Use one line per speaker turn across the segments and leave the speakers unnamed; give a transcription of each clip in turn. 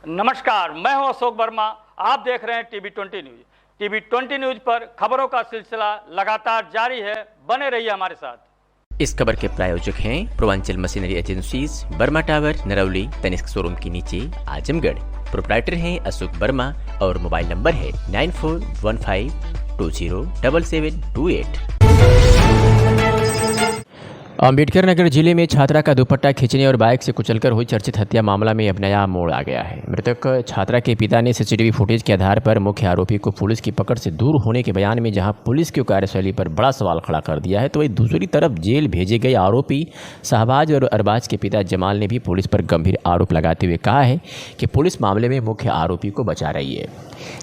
नमस्कार, मैं हूं अशोक वर्मा। आप देख रहे हैं टीवी 20 न्यूज। टीवी 20 न्यूज पर खबरों का सिलसिला लगातार जारी है। बने रहिए हमारे साथ।
इस खबर के प्रायोजक हैं Purvanchal machinery agencies, Burma tower, Narauli, Tanishq showroom के नीचे, आजमगढ़। प्रोप्राइटर हैं अशोक वर्मा और मोबाइल नंबर है 9415207728। अम्बेडकर नगर जिले में छात्रा का दुपट्टा खींचने और बाइक से कुचलकर हुई चर्चित हत्या मामला में अब नया मोड़ आ गया है। मृतक छात्रा के पिता ने सीसीटीवी फुटेज के आधार पर मुख्य आरोपी को पुलिस की पकड़ से दूर होने के बयान में जहां पुलिस की कार्यशैली पर बड़ा सवाल खड़ा कर दिया है, तो वहीं दूसरी तरफ जेल भेजे गए आरोपी शहबाज और अरबाज के पिता जमाल ने भी पुलिस पर गंभीर आरोप लगाते हुए कहा है कि पुलिस मामले में मुख्य आरोपी को बचा रही है।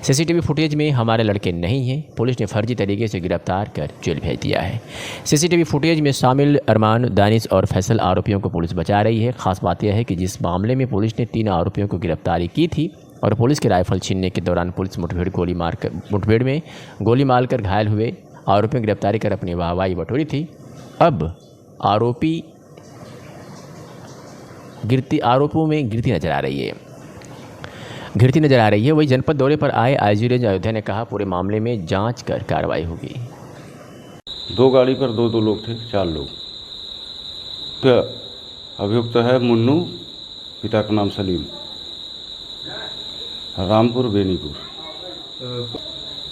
सीसीटीवी फुटेज में हमारे लड़के नहीं हैं, पुलिस ने फर्जी तरीके से गिरफ्तार कर जेल भेज दिया है। सीसीटीवी फुटेज में शामिल अरमान, दानिश और फैसल आरोपियों को पुलिस बचा रही है। खास बात यह है कि जिस मामले में पुलिस ने 3 आरोपियों को गिरफ्तारी की थी और पुलिस के राइफल छीनने के दौरान पुलिस मुठभेड़ में गोली मारकर घायल हुए आरोपियों की गिरफ्तारी कर अपनी वाहवाही बटोरी थी, अब आरोपों में गिरती नजर आ रही है। वही जनपद दौरे पर आए आईजी रेंज अयोध्या ने कहा पूरे मामले में जांच कर कार्रवाई होगी।
2 गाड़ी पर 2 लोग थे, 4 लोग। तो अभियुक्त है मुन्नू, पिता का नाम सलीम, रामपुर बेनीपुर।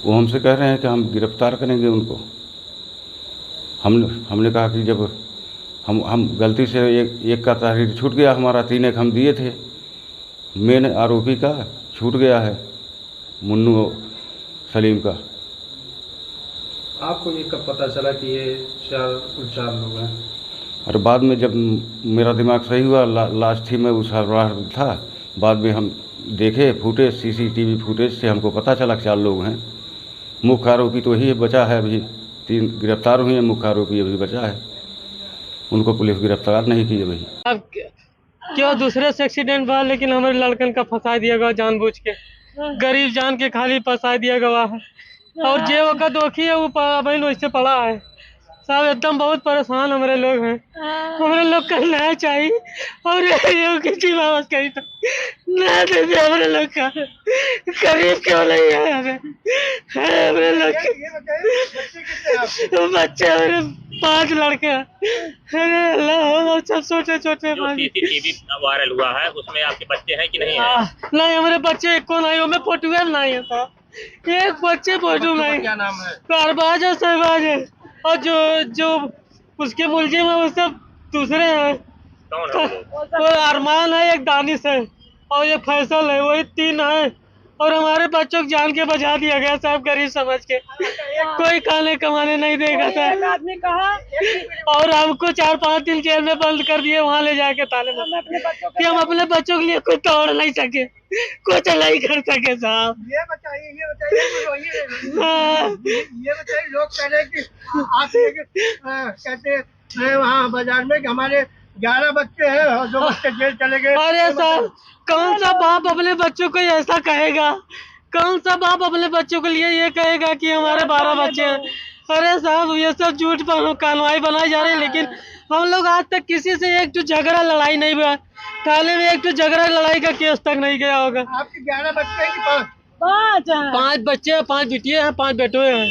वो हमसे कह रहे हैं कि हम गिरफ्तार करेंगे उनको। हमने कहा कि जब हम गलती से एक का तहरीर छूट गया हमारा, 3 एक हम दिए थे, मेन आरोपी का छूट गया है, मुन्नू सलीम का।
आपको ये कब पता चला कि ये चार लोग हैं?
और बाद में जब मेरा दिमाग सही हुआ, लास्ट थी मैं उस हड़बड़ाहट में था, बाद में हम देखे फुटेज, सीसीटीवी फुटेज से हमको पता चला कि 4 लोग हैं। मुख्य आरोपी तो वही बचा है, अभी 3 गिरफ्तार हुए हैं, मुख्य आरोपी अभी बचा है, उनको पुलिस गिरफ्तार नहीं की अभी।
अब क्यों दूसरे से एक्सीडेंट हुआ, लेकिन हमारे लड़कन का फंसा दिया गया जानबूझ के, गरीब जान के खाली फंसा दिया गया है। और जे वक्त दोखी है वो बहन वैसे पड़ा है। सब एकदम बहुत परेशान हमारे लोग हैं। हमारे लोग का न्याय चाहिए और ये किसी वापस कहीं तो न्याय दे दे हमारे लोग का। गरीब क्यों नहीं है हमारे लोग के बच्चे, हमारे 5 लड़के। अरे अल्लाह, सब छोटे छोटे।
सीसीटीवी वायरल हुआ है, उसमें आपके बच्चे हैं कि नहीं है?
नहीं, हमारे बच्चे एक को नहीं, मैं फोटो नहीं है था, एक बच्चे फोटो नहीं।
क्या नाम है?
अरबाज और शहबाज है, और जो उसके मुलजिम है वो सब दूसरे हैं।
कौन है
वो अरमान है, एक दानिश है और एक फैसल है, वही 3 है। और हमारे बच्चों को जान के बचा दिया गया, सब गरीब समझ के, कोई खाने कमाने नहीं देगा था। आदमी कहा और हमको 4-5 दिन जेल में बंद कर दिए, वहाँ ले जाके ताले में कि हम अपने बच्चों के लिए कुछ तोड़ नहीं सके, कुछ नहीं कर सके साहब।
ये बताइए लोग कह रहे कि आप कहते हैं वहाँ बाजार में कि हमारे 11 बच्चे हैं और 2 बच्चे जेल चले गए।
अरे साहब, कौन सा बाप अपने बच्चों को ऐसा कहेगा? कौन सा बाप अपने बच्चों के लिए ये कहेगा कि हमारे 12 बच्चे हैं? अरे साहब, ये सब झूठ पर कानून बनाई जा रही है, लेकिन हम लोग आज तक किसी से एक तो झगड़ा लड़ाई नहीं हुआ, थाने में एक तो झगड़ा लड़ाई का केस तक नहीं गया होगा।
आपके 11 बच्चे हैं कि 5
बच्चे हैं, 5 बिटिया हैं, 5 बेटे हैं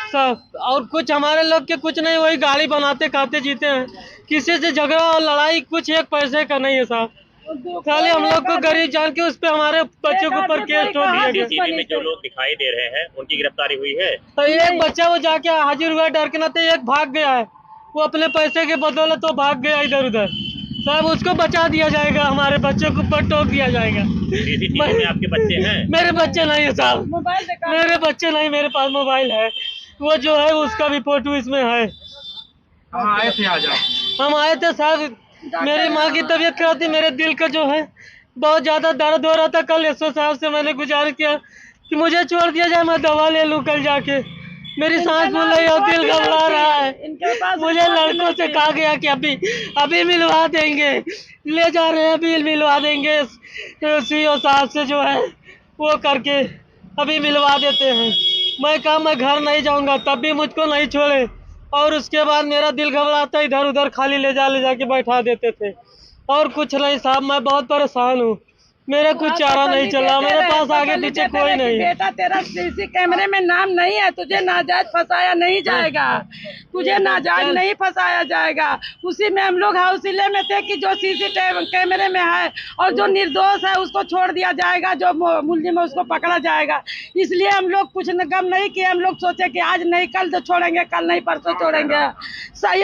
सब। और कुछ हमारे लोग के कुछ नहीं, वही गाड़ी बनाते खाते जीते हैं। किसी से झगड़ा और लड़ाई कुछ 1 पैसे का नहीं है साहब। खाली हम लोग को गरीब जान के उस पे हमारे बच्चों के ऊपर केस ठोक दिया गया।
सीसीटीवी में जो लोग दिखाई दे रहे हैं उनकी गिरफ्तारी हुई है?
तो एक बच्चा वो जाके हाजिर हुआ डर के नाते, एक भाग गया है, वो अपने पैसे के बदौलत तो भाग गया इधर उधर। साहब उसको बचा दिया जाएगा, हमारे बच्चों को ऊपर टोक दिया जाएगा।
सीसीटीवी में आपके बच्चे हैं?
मेरे बच्चे नहीं है साहब, मेरे बच्चे नहीं, मेरे पास मोबाइल है, वो जो है उसका भी फोटो इसमें है।
हम आए थे आज?
हम आए थे साहब, मेरी माँ की तबीयत खराब थी, मेरे दिल का जो है बहुत ज़्यादा दर्द हो रहा था। कल एसओ साहब से मैंने गुजारिश किया कि मुझे छोड़ दिया जाए, मैं दवा ले लूँ कल जाके। मेरी सांस फूल रही है और दिल घबरा रहा है। मुझे लड़कों से कहा गया कि अभी मिलवा देंगे, ले जा रहे हैं, अभी मिलवा देंगे। सीओ साहब से जो है वो करके अभी मिलवा देते हैं। मैं कहा मैं घर नहीं जाऊंगा, तब भी मुझको नहीं छोड़े। और उसके बाद मेरा दिल घबराता, इधर उधर खाली ले जा के बैठा देते थे और कुछ नहीं साहब। मैं बहुत परेशान हूँ, मेरा कुछ चारा नहीं चला, मेरे पास आगे पीछे कोई नहीं है।
बेटा तेरा सीसी कैमरे में नाम नहीं है, तुझे नाजायज फंसाया नहीं जाएगा, तुझे नाजायज नहीं फंसाया जाएगा। उसी में हम लोग हौसले में थे कि जो सीसी कैमरे में है और जो निर्दोष है उसको छोड़ दिया जाएगा, जो मुलजिम है उसको पकड़ा जाएगा। इसलिए हम लोग कुछ गम नहीं किए, हम लोग सोचे कि आज नहीं कल तो छोड़ेंगे, कल नहीं परसों छोड़ेंगे।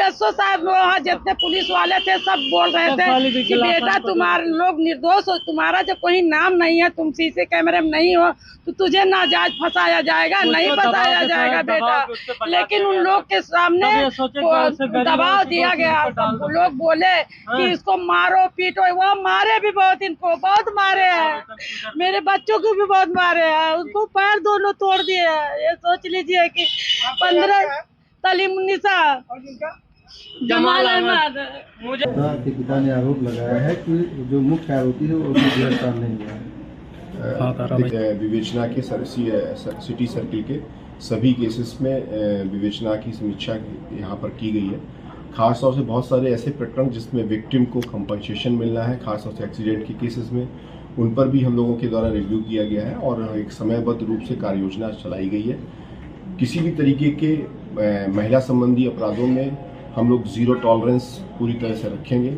एसओ साहब वहाँ जितने पुलिस वाले थे सब बोल रहे थे कि बेटा तुम्हारे लोग निर्दोष हो, तुम्हारा जब कोई नाम नहीं है, तुम सीसी कैमरे में नहीं हो तो तुझे नाजायज फंसाया जाएगा, नहीं फंसाया जाएगा बेटा। लेकिन उन लोग के सामने दबाव दिया गया, लोग बोले कि इसको मारो पीटो, वो मारे भी बहुत, इनको बहुत मारे हैं, मेरे बच्चों को भी बहुत मारे हैं, उनको पैर दोनों तोड़ दिए हैं। ये सोच लीजिए कि 15 तलीमुन्निसा जमाल अहमद मुझे
के पिता ने आरोप लगाया है कि जो मुख्य आरोपी है वो गिरफ्तार नहीं हुआ है।
विवेचना के सिटी सर्किल के सभी केसेस में विवेचना की समीक्षा यहाँ पर की गई है। खास तौर से बहुत सारे ऐसे प्रकरण जिसमें विक्टिम को कंपनसेशन मिलना है, खास तौर से एक्सीडेंट के केसेस में, उन पर भी हम लोगों के द्वारा रिव्यू किया गया है और एक समयबद्ध रूप से कार्य योजना चलाई गई है। किसी भी तरीके के महिला संबंधी अपराधों में हम लोग ज़ीरो टॉलरेंस पूरी तरह से रखेंगे।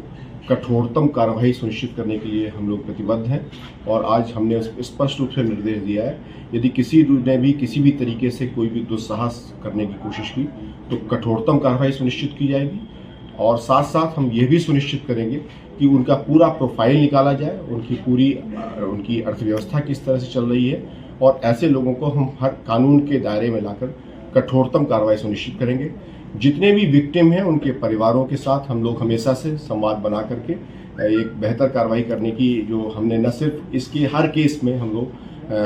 कठोरतम कार्रवाई सुनिश्चित करने के लिए हम लोग प्रतिबद्ध हैं और आज हमने स्पष्ट रूप से निर्देश दिया है, यदि किसी ने भी किसी भी तरीके से कोई भी दुस्साहस करने की कोशिश की तो कठोरतम कार्रवाई सुनिश्चित की जाएगी। और साथ साथ हम ये भी सुनिश्चित करेंगे कि उनका पूरा प्रोफाइल निकाला जाए, उनकी अर्थव्यवस्था किस तरह से चल रही है, और ऐसे लोगों को हम हर कानून के दायरे में लाकर कठोरतम कार्रवाई सुनिश्चित करेंगे। जितने भी विक्टिम हैं उनके परिवारों के साथ हम लोग हमेशा से संवाद बना करके एक बेहतर कार्रवाई करने की, जो हमने न सिर्फ इसके हर केस में हम लोग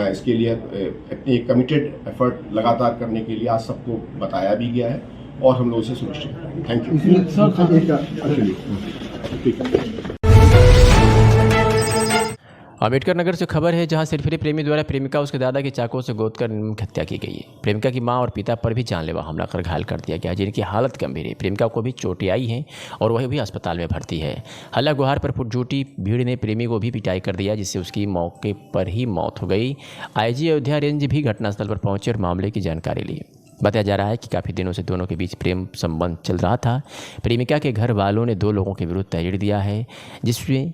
इसके लिए अपनी कमिटेड एफर्ट लगातार करने के लिए आज सबको बताया भी गया है और हम लोग इसे सुनिश्चित करेंगे। Thank you.
अम्बेडकर नगर से खबर है, जहां सिरफिरे प्रेमी द्वारा प्रेमिका उसके दादा की चाकू से गोदकर हत्या की गई है। प्रेमिका की मां और पिता पर भी जानलेवा हमला कर घायल कर दिया गया, जिनकी हालत गंभीर है। प्रेमिका को भी चोटें आई हैं और वह भी अस्पताल में भर्ती है। हल्ला गुहार पर जुटी भीड़ ने प्रेमी को भी पिटाई कर दिया, जिससे उसकी मौके पर ही मौत हो गई। आईजी अयोध्या रेंज भी घटनास्थल पर पहुंचे और मामले की जानकारी ली। बताया जा रहा है कि काफ़ी दिनों से दोनों के बीच प्रेम संबंध चल रहा था। प्रेमिका के घर वालों ने 2 लोगों के विरुद्ध तहरीर दिया है, जिसमें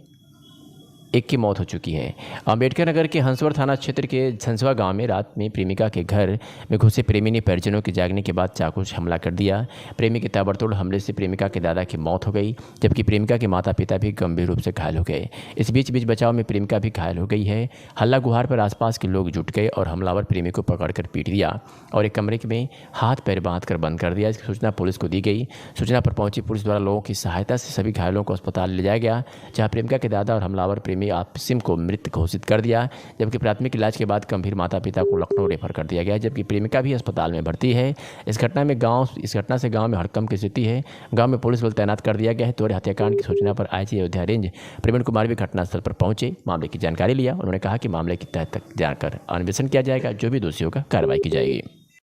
एक की मौत हो चुकी है। अम्बेडकर नगर के हंसवर थाना क्षेत्र के झंसवा गांव में रात में प्रेमिका के घर में घुसे प्रेमी ने परिजनों के जागने के बाद चाकू से हमला कर दिया। प्रेमी के ताबड़तोड़ हमले से प्रेमिका के दादा की मौत हो गई, जबकि प्रेमिका के माता पिता भी गंभीर रूप से घायल हो गए। इस बीच बचाव में प्रेमिका भी घायल हो गई है। हल्ला गुहार पर आसपास के लोग जुट गए और हमलावर प्रेमी को पकड़कर पीट दिया और एक कमरे में हाथ पैर बांध कर बंद कर दिया। इसकी सूचना पुलिस को दी गई। सूचना पर पहुंची पुलिस द्वारा लोगों की सहायता से सभी घायलों को अस्पताल ले जाया गया, जहाँ प्रेमिका के दादा और हमलावर प्रेमी आपसिम को मृत घोषित कर दिया, जबकि प्राथमिक इलाज के बाद गंभीर माता पिता को लखनऊ रेफर कर दिया गया, जबकि प्रेमिका भी अस्पताल में भर्ती है। इस घटना से गांव में हड़कंप की स्थिति है। गांव में पुलिस बल तैनात कर दिया गया है। त्वरित हत्याकांड की सूचना पर आईजी अयोध्या रेंज प्रवीण कुमार भी घटनास्थल पर पहुंचे, मामले की जानकारी लिया। उन्होंने कहा कि मामले की तह तक जाकर अन्वेषण किया जाएगा, जो भी दोषी होगा कार्रवाई की जाएगी।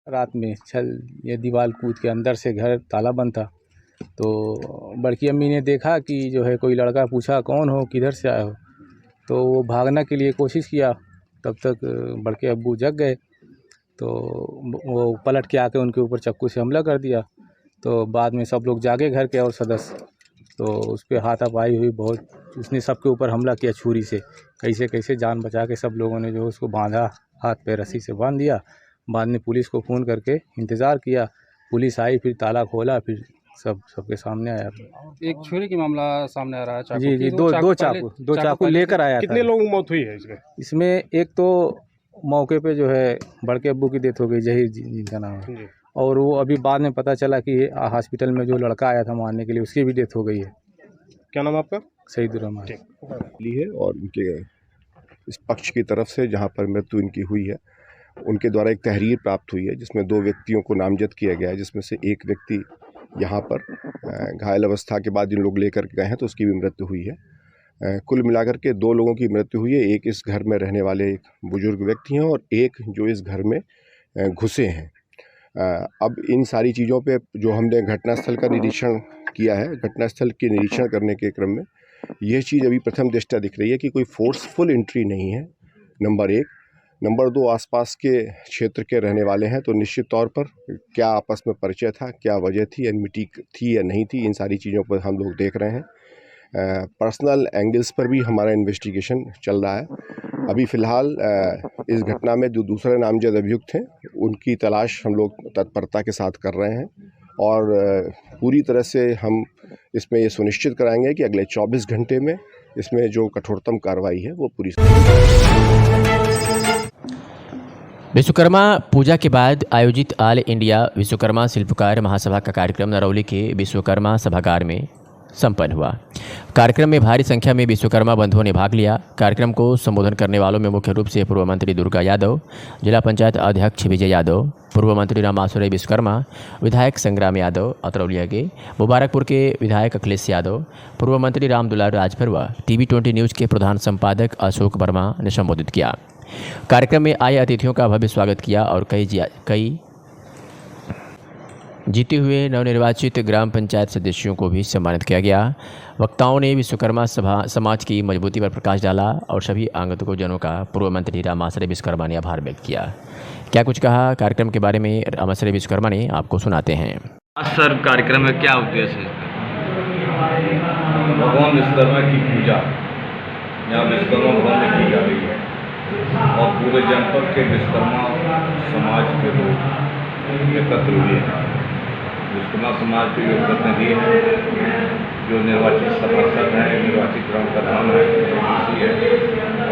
रात में ये दीवार कूद के अंदर से घर ताला बंद था, तो बड़की अम्मी ने देखा कि जो है कोई लड़का, पूछा कौन हो, किधर से आए हो, तो वो भागने के लिए कोशिश किया। तब तक बड़के अब्बू जग गए, तो वो पलट के आके उनके ऊपर चाकू से हमला कर दिया। तो बाद में सब लोग जागे घर के और सदस्य, तो उस पर हाथापाई हुई बहुत। उसने सबके ऊपर हमला किया छुरी से, कैसे जान बचा के सब लोगों ने जो उसको बांधा, हाथ पे रस्सी से बांध दिया। बाद में पुलिस को फ़ोन करके इंतज़ार किया, पुलिस आई, फिर ताला खोला, फिर सबके सामने आया।
एक छुरी की मामला सामने आ रहा है। चाकू
जी, दो चाकू लेकर आया।
कितने लोगों की मौत हुई है
इसमें? एक तो मौके पे जो है बड़के अब्बू की डेथ हो गई, जहीर जिनका नाम है, और वो अभी बाद में पता चला कि हॉस्पिटल में जो लड़का आया था मारने के लिए, उसकी भी डेथ हो गई है।
क्या नाम आपका?
सईदुर रहमान
है। और उनके इस पक्ष की तरफ से जहाँ पर मृत्यु इनकी हुई है, उनके द्वारा एक तहरीर प्राप्त हुई है, जिसमें 2 व्यक्तियों को नामजद किया गया है, जिसमें से एक व्यक्ति यहाँ पर घायल अवस्था के बाद जिन लोग लेकर गए हैं तो उसकी भी मृत्यु हुई है। कुल मिलाकर के 2 लोगों की मृत्यु हुई है। एक इस घर में रहने वाले एक बुजुर्ग व्यक्ति हैं और एक जो इस घर में घुसे हैं। अब इन सारी चीज़ों पे जो हमने घटनास्थल का निरीक्षण किया है, घटनास्थल के निरीक्षण करने के क्रम में ये चीज़ अभी प्रथम दृष्टया दिख रही है कि कोई फोर्सफुल एंट्री नहीं है, नंबर 1। नंबर 2, आसपास के क्षेत्र के रहने वाले हैं तो निश्चित तौर पर क्या आपस में परिचय था, क्या वजह थी, एनमिटी थी या नहीं थी, इन सारी चीज़ों पर हम लोग देख रहे हैं। पर्सनल एंगल्स पर भी हमारा इन्वेस्टिगेशन चल रहा है। अभी फ़िलहाल इस घटना में जो दूसरे नामजद अभियुक्त हैं उनकी तलाश हम लोग तत्परता के साथ कर रहे हैं और पूरी तरह से हम इसमें ये सुनिश्चित कराएंगे कि अगले 24 घंटे में इसमें जो कठोरतम कार्रवाई है वो पूरी।
विश्वकर्मा पूजा के बाद आयोजित ऑल इंडिया विश्वकर्मा शिल्पकार महासभा का कार्यक्रम नरौली के विश्वकर्मा सभागार में संपन्न हुआ। कार्यक्रम में भारी संख्या में विश्वकर्मा बंधुओं ने भाग लिया। कार्यक्रम को संबोधन करने वालों में मुख्य रूप से पूर्व मंत्री दुर्गा यादव, जिला पंचायत अध्यक्ष विजय यादव, पूर्व मंत्री रामासुरई विश्वकर्मा, विधायक संग्राम यादव अतरौलिया के, मुबारकपुर के विधायक अखिलेश यादव, पूर्व मंत्री रामदुलार राजभर व TV20 न्यूज़ के प्रधान संपादक अशोक वर्मा ने संबोधित किया। कार्यक्रम में आए अतिथियों का भव्य स्वागत किया और कई जीते हुए नवनिर्वाचित ग्राम पंचायत सदस्यों को भी सम्मानित किया गया। वक्ताओं ने विश्वकर्मा समाज की मजबूती पर प्रकाश डाला और सभी आगंतुकों का पूर्व मंत्री रामासुरई विश्वकर्मा ने आभार व्यक्त किया। क्या कुछ कहा कार्यक्रम के बारे में रामासुरई विश्वकर्मा ने, आपको सुनाते हैं।
सर, कार्यक्रम में क्या उद्देश्य है?
भगवान विश्वकर्मा की पूजा यहाँ विश्वकर्मा भवन में की जा रही है और पूरे जनपद के विश्वकर्मा समाज के लोग एकत्र हुए हैं। विश्वकर्मा समाज के जो प्रतिनिधि हैं, जो निर्वाचित सभासद हैं, निर्वाचित ग्राम प्रधान है,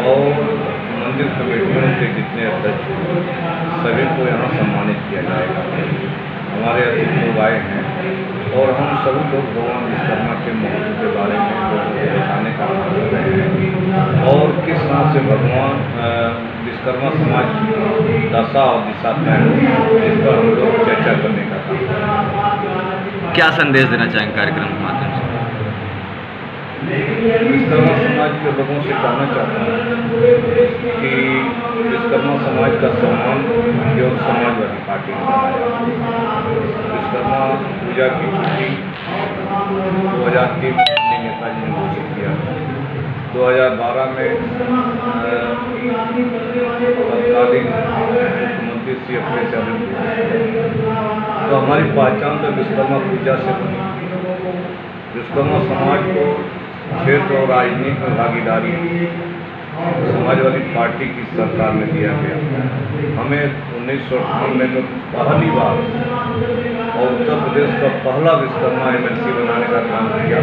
और मंदिर कमेटियों के जितने अध्यक्ष सभी को यहाँ सम्मानित किया जाएगा। हमारे अतिथि लोग आए हैं और हम सभी लोग भगवान विश्वकर्मा के महत्व के बारे में लोगों को बताने का काम कर रहे हैं और किस तरह से भगवान विश्वकर्मा समाज की दशा और दिशा तय हो, इस पर हम लोग चर्चा करने का काम कर रहे हैं।
क्या संदेश देना चाहेंगे कार्यक्रम के माध्यम से?
विश्वकर्मा समाज के लोगों से कहना चाहता हूँ कि विश्वकर्मा समाज का सम्मान केवल समाजवादी पार्टी ने बनाया। विश्वकर्मा पूजा की छुट्टी 2003 में नेताजी ने घोषित किया। 2012 में तत्कालीन मुख्यमंत्री श्री अखिलेश यादव ने, तो हमारी पहचान तो विश्वकर्मा पूजा से बनी। विश्वकर्मा समाज को क्षेत्र और राजनीति में भागीदारी समाजवादी पार्टी की सरकार में दिया गया। हमें 1998 में पहली बार और उत्तर प्रदेश का पहला विश्वकर्मा MLC बनाने का काम किया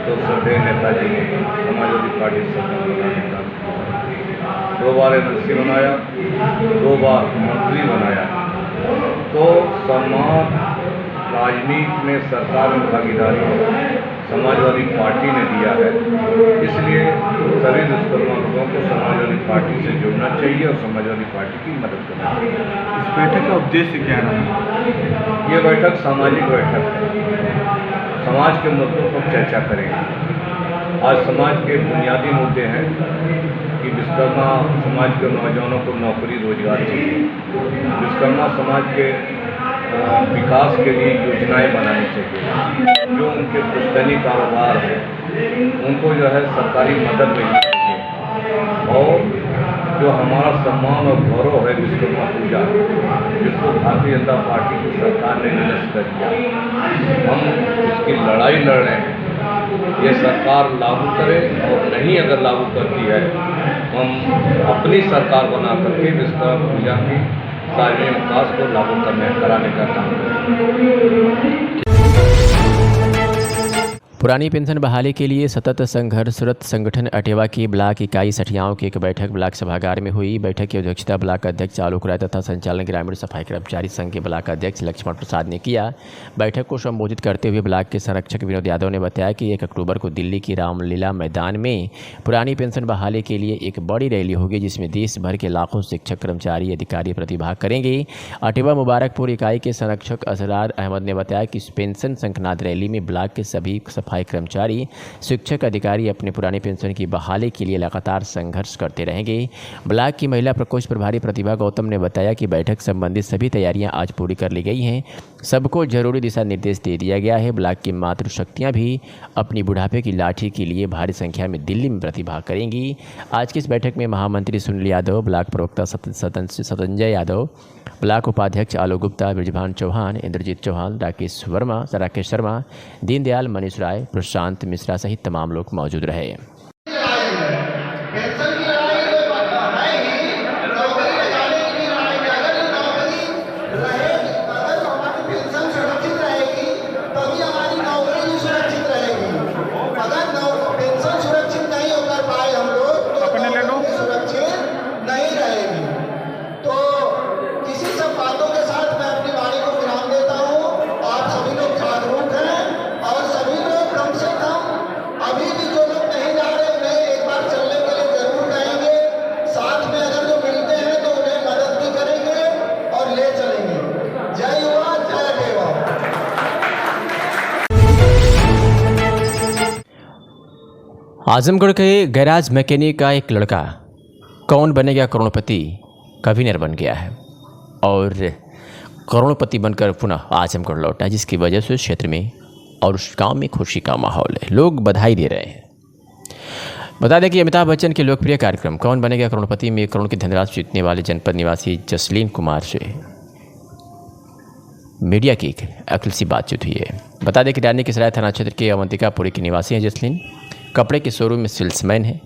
तो श्रद्धेय नेताजी ने समाजवादी पार्टी सरकार बनाने का काम किया। 2 बार MLC बनाया, 2 बार मंत्री बनाया। तो समाज राजनीति में सरकार में भागीदारी समाजवादी पार्टी ने दिया है, इसलिए सभी विश्वकर्मा लोगों को समाजवादी पार्टी से जुड़ना चाहिए और समाजवादी पार्टी की मदद करना चाहिए।
इस बैठक का उद्देश्य क्या रहा?
ये बैठक सामाजिक बैठक है। समाज के मुद्दों पर चर्चा करेंगे। आज समाज के बुनियादी मुद्दे हैं कि विश्वकर्मा समाज के नौजवानों को नौकरी रोजगार चाहिए, विश्वकर्मा समाज के विकास के लिए योजनाएं बनानी चाहिए, जो उनके पुश्तैनी कारोबार है उनको जो है सरकारी मदद मिलनी चाहिए, और जो हमारा सम्मान और गौरव है विश्वकर्मा पूजा, जिसको भारतीय जनता पार्टी की सरकार ने निरस्त कर दिया, हम इसकी लड़ाई लड़ रहे हैं। ये सरकार लागू करे और नहीं अगर लागू करती है हम अपनी सरकार बना करके विश्वकर्मा पूजा की सार्वजनिक विकास को लागू कराने का काम करें।
पुरानी पेंशन बहाली के लिए सतत संघर्षरत संगठन अटेवा की ब्लॉक इकाई सठियाओं की एक बैठक ब्लॉक सभागार में हुई। बैठक की अध्यक्षता ब्लॉक अध्यक्ष आलोक राय तथा संचालन ग्रामीण सफाई कर्मचारी संघ के ब्लॉक अध्यक्ष लक्ष्मण प्रसाद ने किया। बैठक को संबोधित करते हुए ब्लॉक के संरक्षक विनोद यादव ने बताया कि 1 अक्टूबर को दिल्ली की रामलीला मैदान में पुरानी पेंशन बहाली के लिए एक बड़ी रैली होगी, जिसमें देश भर के लाखों शिक्षक, कर्मचारी, अधिकारी प्रतिभाग करेंगे। अटेवा मुबारकपुर इकाई के संरक्षक असरार अहमद ने बताया कि पेंशन संकनाद रैली में ब्लॉक के सभी सफाई कर्मचारी, शिक्षक, अधिकारी अपने पुराने पेंशन की बहाली के लिए लगातार संघर्ष करते रहेंगे। ब्लॉक की महिला प्रकोष्ठ प्रभारी प्रतिभा गौतम ने बताया कि बैठक संबंधित सभी तैयारियां आज पूरी कर ली गई हैं। सबको जरूरी दिशा निर्देश दे दिया गया है। ब्लॉक की मातृशक्तियां भी अपनी बुढ़ापे की लाठी के लिए भारी संख्या में दिल्ली में प्रतिभाग करेंगी। आज की इस बैठक में महामंत्री सुनील यादव, ब्लॉक प्रवक्ता सतंजय यादव, ब्लॉक उपाध्यक्ष आलोक गुप्ता, ब्रजभान चौहान, इंद्रजीत चौहान, राकेश शर्मा, दीनदयाल, मनीष राय, प्रशांत मिश्रा सहित तमाम लोग मौजूद रहे। आजमगढ़ के गैराज मैकेनिक का एक लड़का कौन बनेगा करोड़पति का विनर बन गया है और करोड़पति बनकर पुनः आजमगढ़ लौटा, जिसकी वजह से क्षेत्र में और उस गांव में खुशी का माहौल है। लोग बधाई दे रहे हैं। बता दें कि अमिताभ बच्चन के लोकप्रिय कार्यक्रम कौन बनेगा करोड़पति में 1 करोड़ की धनराशि जीतने वाले जनपद निवासी जसलीन कुमार से मीडिया की अकल सी बातचीत हुई है। बता दें कि रानी की सराय थाना क्षेत्र के अवंतिकापुरी की निवासी हैं जसलीन। कपड़े के शोरूम में सेल्समैन है,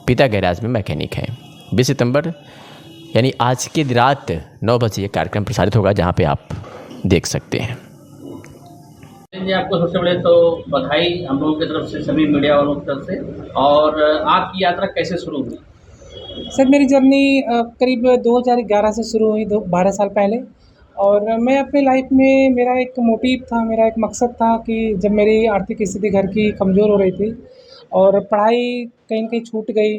पिता गैराज में मैकेनिक हैं। 20 सितंबर यानी आज की रात 9 बजे ये कार्यक्रम प्रसारित होगा, जहां पे आप देख सकते हैं।
जी, आपको सबसे पहले तो बधाई हम लोगों की तरफ से, सभी मीडिया वालों की तरफ से। और आपकी यात्रा कैसे शुरू हुई?
सर, मेरी जर्नी करीब 2011 से शुरू हुई, 12 साल पहले। और मैं अपनी लाइफ में, मेरा एक मोटिव था, मेरा एक मकसद था कि जब मेरी आर्थिक स्थिति घर की कमज़ोर हो रही थी और पढ़ाई कहीं न कहीं छूट गई,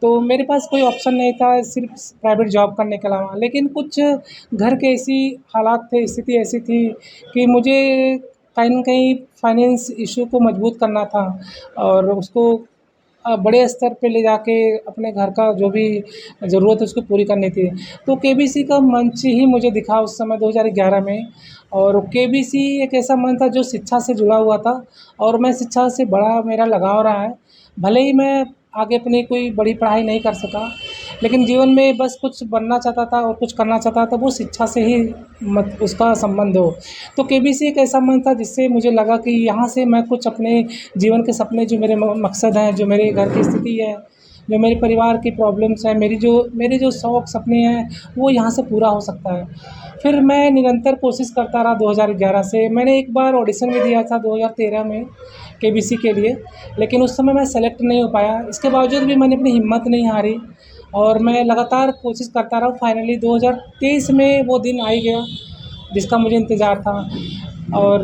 तो मेरे पास कोई ऑप्शन नहीं था सिर्फ प्राइवेट जॉब करने के अलावा। लेकिन कुछ घर के ऐसी हालात थे, स्थिति ऐसी थी कि मुझे कहीं न कहीं फाइनेंस इशू को मजबूत करना था और उसको बड़े स्तर पे ले जाके अपने घर का जो भी ज़रूरत है उसको पूरी करनी थी। तो केबीसी का मंच ही मुझे दिखा उस समय 2011 में। और केबीसी एक ऐसा मंच था जो शिक्षा से जुड़ा हुआ था और मैं शिक्षा से बड़ा मेरा लगाव रहा है। भले ही मैं आगे अपनी कोई बड़ी पढ़ाई नहीं कर सका, लेकिन जीवन में बस कुछ बनना चाहता था और कुछ करना चाहता था, वो शिक्षा से ही उसका संबंध हो। तो केबीसी एक ऐसा मंच था जिससे मुझे लगा कि यहाँ से मैं कुछ अपने जीवन के सपने, जो मेरे मकसद हैं, जो मेरे घर की स्थिति है, जो मेरे परिवार की प्रॉब्लम्स हैं, मेरे जो शौक़ सपने हैं, वो यहाँ से पूरा हो सकता है। फिर मैं निरंतर कोशिश करता रहा। 2011 से मैंने एक बार ऑडिशन भी दिया था 2013 में केबीसी के लिए, लेकिन उस समय मैं सेलेक्ट नहीं हो पाया। इसके बावजूद भी मैंने अपनी हिम्मत नहीं हारी और मैं लगातार कोशिश करता रहा। फाइनली 2023 में वो दिन आ ही गया जिसका मुझे इंतज़ार था। और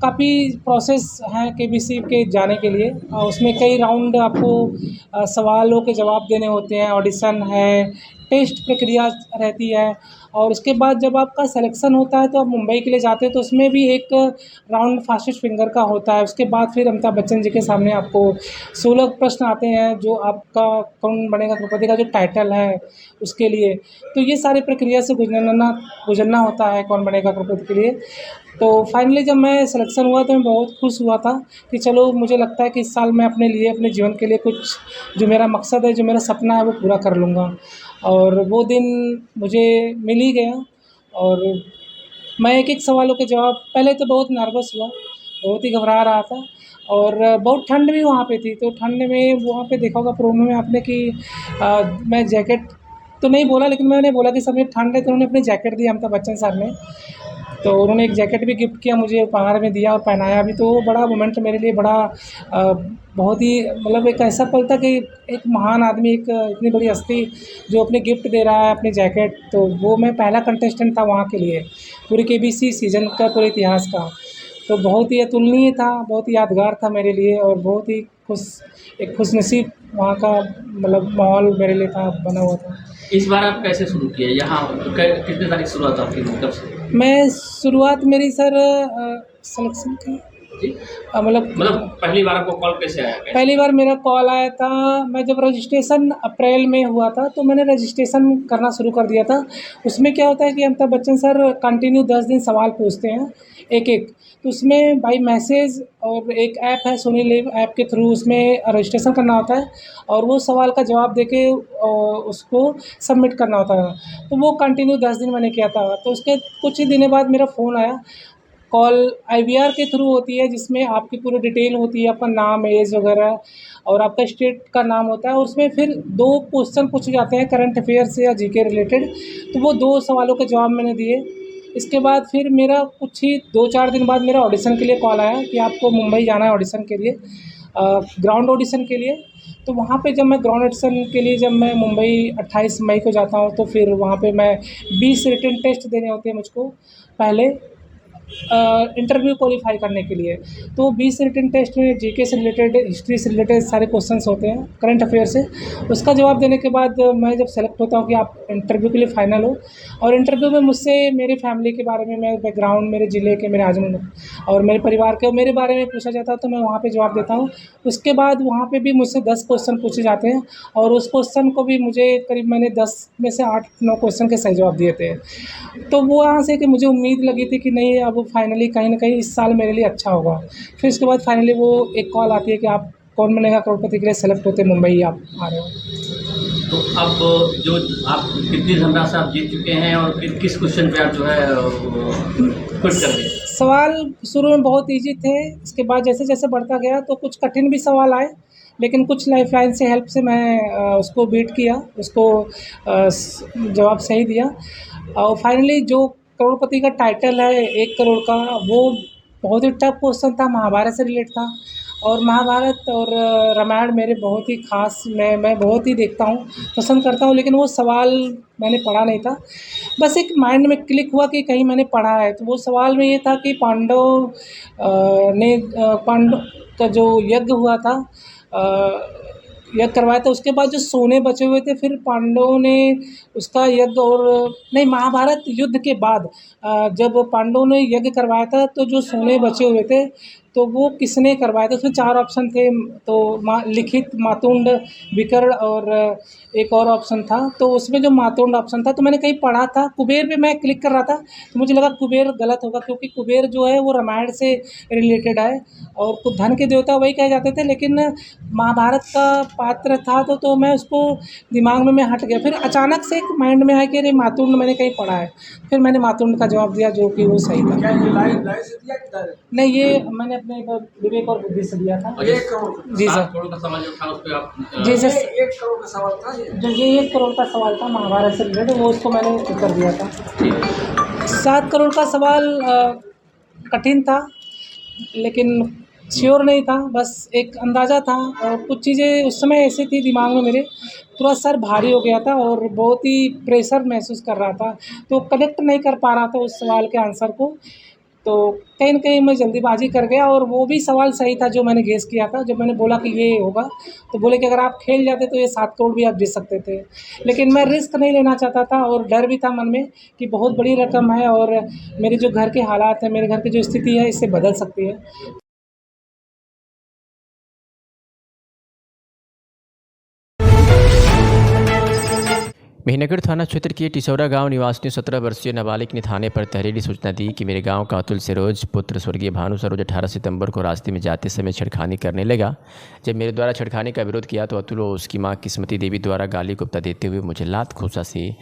काफ़ी प्रोसेस हैं केबीसी के जाने के लिए। उसमें कई राउंड आपको सवालों के जवाब देने होते हैं, ऑडिशन है, टेस्ट प्रक्रिया रहती है और उसके बाद जब आपका सिलेक्शन होता है तो आप मुंबई के लिए जाते हैं, तो उसमें भी एक राउंड फास्टेस्ट फिंगर का होता है। उसके बाद फिर अमिताभ बच्चन जी के सामने आपको 16 प्रश्न आते हैं जो आपका कौन बनेगा करोड़पति का जो टाइटल है उसके लिए। तो ये सारी प्रक्रिया से गुजरना होता है कौन बनेगा करोड़पति के लिए। तो फाइनली जब मैं सिलेक्शन हुआ तो मैं बहुत खुश हुआ था कि चलो, मुझे लगता है कि इस साल मैं अपने लिए, अपने जीवन के लिए कुछ जो मेरा मकसद है, जो मेरा सपना है, वो पूरा कर लूँगा। और वो दिन मुझे मिल ही गया और मैं एक सवालों के जवाब, पहले तो बहुत नर्वस हुआ, बहुत ही घबरा रहा था और बहुत ठंड भी वहाँ पे थी। तो ठंड में वहाँ पे देखा होगा प्रोमो में आपने कि मैं जैकेट तो नहीं बोला, लेकिन मैंने बोला कि सब ठंड है, तो उन्होंने अपनी जैकेट दी अमिताभ बच्चन साहब ने। तो उन्होंने एक जैकेट भी गिफ्ट किया मुझे, उपहार में दिया और पहनाया भी। तो वो बड़ा मोमेंट मेरे लिए बड़ा बहुत ही, मतलब एक ऐसा पल था कि एक महान आदमी, एक इतनी बड़ी हस्ती जो अपने गिफ्ट दे रहा है अपनी जैकेट। तो वो मैं पहला कंटेस्टेंट था वहाँ के लिए, पूरे केबीसी सीज़न का, पूरे इतिहास का। तो बहुत ही अतुलनीय था, बहुत ही यादगार था मेरे लिए और बहुत ही खुशनसीब वहाँ का मतलब माहौल मेरे लिए था, बना हुआ था।
इस बार आप कैसे शुरू किए यहाँ, कितने तारीख शुरुआत आपकी मतलब से?
मैं शुरुआत मेरी सर सिलेक्शन की मतलब
पहली बार आपको कॉल कैसे आया?
पहली बार मेरा कॉल आया था, मैं जब रजिस्ट्रेशन अप्रैल में हुआ था तो मैंने रजिस्ट्रेशन करना शुरू कर दिया था। उसमें क्या होता है कि अमिताभ बच्चन सर कंटिन्यू 10 दिन सवाल पूछते हैं एक-एक, तो उसमें बाई मैसेज और एक ऐप है सोनी लिव ऐप के थ्रू उसमें रजिस्ट्रेशन करना होता है और वो सवाल का जवाब देके उसको सबमिट करना होता है। तो वो कंटिन्यू 10 दिन मैंने किया था। तो उसके कुछ ही दिनों बाद मेरा फ़ोन आया, कॉल IVR के थ्रू होती है जिसमें आपकी पूरी डिटेल होती है, आपका नाम, एज वगैरह और आपका स्टेट का नाम होता है और उसमें फिर 2 क्वेश्चन पूछे जाते हैं करंट अफेयर से या जीके रिलेटेड। तो वो 2 सवालों के जवाब मैंने दिए। इसके बाद फिर मेरा कुछ ही 2-4 दिन बाद मेरा ऑडिशन के लिए कॉल आया कि आपको मुंबई जाना है ऑडिशन के लिए, ग्राउंड ऑडिशन के लिए। तो वहाँ पे जब मैं ग्राउंड ऑडिशन के लिए जब मैं मुंबई 28 मई को जाता हूँ तो फिर वहाँ पे मैं 20 रिटन टेस्ट देने होते हैं मुझको पहले इंटरव्यू क्वालिफाई करने के लिए। तो 20 रिटन टेस्ट में जीके से रिलेटेड, हिस्ट्री से रिलेटेड सारे क्वेश्चंस होते हैं करंट अफेयर से। उसका जवाब देने के बाद मैं जब सेलेक्ट होता हूँ कि आप इंटरव्यू के लिए फ़ाइनल हो, और इंटरव्यू में मुझसे मेरे फैमिली के बारे में, मेरे बैकग्राउंड, मेरे ज़िले के, मेरे आजमगढ़ और मेरे परिवार के और मेरे बारे में पूछा जाता है तो मैं वहाँ पर जवाब देता हूँ। उसके बाद वहाँ पर भी मुझसे 10 क्वेश्चन पूछे जाते हैं और उस क्वेश्चन को भी मुझे करीब मैंने 10 में से 8-9 क्वेश्चन के सही जवाब दिए थे। तो वो यहाँ से कि मुझे उम्मीद लगी थी कि नहीं अब फाइनली कहीं ना कहीं इस साल मेरे लिए अच्छा होगा। फिर उसके बाद फाइनली वो एक कॉल आती है कि आप कौन बनेगा करोड़पति के लिए सेलेक्ट होते मुंबई आप आ रहे हो।
तो अब जो आप कितनी धनराशि आप जीत चुके हैं और किस क्वेश्चन पे आप जो है क्विट कर दिए?
सवाल शुरू में बहुत ईजी थे, इसके बाद जैसे जैसे बढ़ता गया तो कुछ कठिन भी सवाल आए, लेकिन कुछ लाइफलाइन से हेल्प से मैं उसको बीट किया, उसको जवाब सही दिया और फाइनली जो करोड़पति का टाइटल है 1 करोड़ का, वो बहुत ही टफ क्वेश्चन था, महाभारत से रिलेट था और महाभारत और रामायण मेरे बहुत ही ख़ास, मैं बहुत ही देखता हूँ, पसंद करता हूँ, लेकिन वो सवाल मैंने पढ़ा नहीं था। बस एक माइंड में क्लिक हुआ कि कहीं मैंने पढ़ा है। तो वो सवाल में ये था कि पांडव का जो यज्ञ हुआ था, यज्ञ करवाया था, उसके बाद जो सोने बचे हुए थे फिर पांडवों ने उसका यज्ञ और नहीं, महाभारत युद्ध के बाद जब पांडवों ने यज्ञ करवाया था तो जो सोने बचे हुए थे तो वो किसने करवाया था? उसमें 4 ऑप्शन थे, तो लिखित, मातुंड, विकर्ण और एक और ऑप्शन था। तो उसमें जो मातुंड ऑप्शन था तो मैंने कहीं पढ़ा था, कुबेर पे मैं क्लिक कर रहा था तो मुझे लगा कुबेर गलत होगा क्योंकि कुबेर जो है वो रामायण से रिलेटेड है और कुछ धन के देवता वही कहे जाते थे, लेकिन महाभारत का पात्र था तो मैं उसको दिमाग में हट गया। फिर अचानक से एक माइंड में आया कि अरे मातुंड मैंने कहीं पढ़ा है, फिर मैंने मातुंड का जवाब दिया जो कि वो सही था। नहीं, ये मैंने अपने विवेक और बुद्धि से दिया था। जी सर,
7 करोड़ का सवाल जो था उस पे आप
जी सर, 1 करोड़ का सवाल था जो ये 1 करोड़ का सवाल था महाभारत से रिलेटेड, वो उसको मैंने कर दिया था। 7 करोड़ का सवाल कठिन था लेकिन श्योर नहीं था, बस एक अंदाज़ा था और कुछ चीज़ें उस समय ऐसी थी दिमाग में मेरे, पूरा सर भारी हो गया था और बहुत ही प्रेशर महसूस कर रहा था, तो कनेक्ट नहीं कर पा रहा था उस सवाल के आंसर को। तो कहीं न कहीं मैं जल्दीबाजी कर गया और वो भी सवाल सही था जो मैंने गेस किया था। जब मैंने बोला कि ये होगा तो बोले कि अगर आप खेल जाते तो ये 7 करोड़ भी आप जीत सकते थे, लेकिन मैं रिस्क नहीं लेना चाहता था और डर भी था मन में कि बहुत बड़ी रकम है और मेरे जो घर के हालात हैं, मेरे घर की जो स्थिति है, इससे बदल सकती है।
मेहनगढ़ थाना क्षेत्र के टिसौरा गांव निवासी 17 वर्षीय नाबालिग ने थाने पर तहरीरी सूचना दी कि मेरे गांव का अतुल सरोज पुत्र स्वर्गीय भानु सरोज 18 सितंबर को रास्ते में जाते समय छेड़खानी करने लगा। जब मेरे द्वारा छेड़खानी का विरोध किया तो अतुल और उसकी मां किस्मती देवी द्वारा गाली गुप्ता देते हुए मुझे लात घूंसा से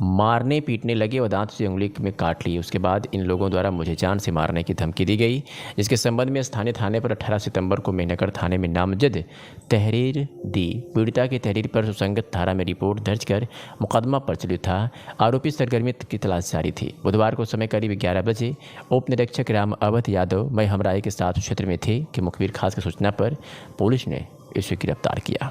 मारने पीटने लगे और दांत से उंगली में काट ली। उसके बाद इन लोगों द्वारा मुझे जान से मारने की धमकी दी गई, जिसके संबंध में स्थानीय थाने पर 18 सितंबर को मेहनगढ़ थाने में नामजद तहरीर दी। पीड़िता की तहरीर पर सुसंगत धारा में रिपोर्ट दर्ज कर मुकदमा प्रचलित था। आरोपी सरगर्मी की तलाश जारी थी। बुधवार को समय करीब 11 बजे उप निरीक्षक राम अवध यादव मई हमराई के साथ क्षेत्र में थे कि मुखबिर खास की सूचना पर पुलिस ने इसे गिरफ्तार किया।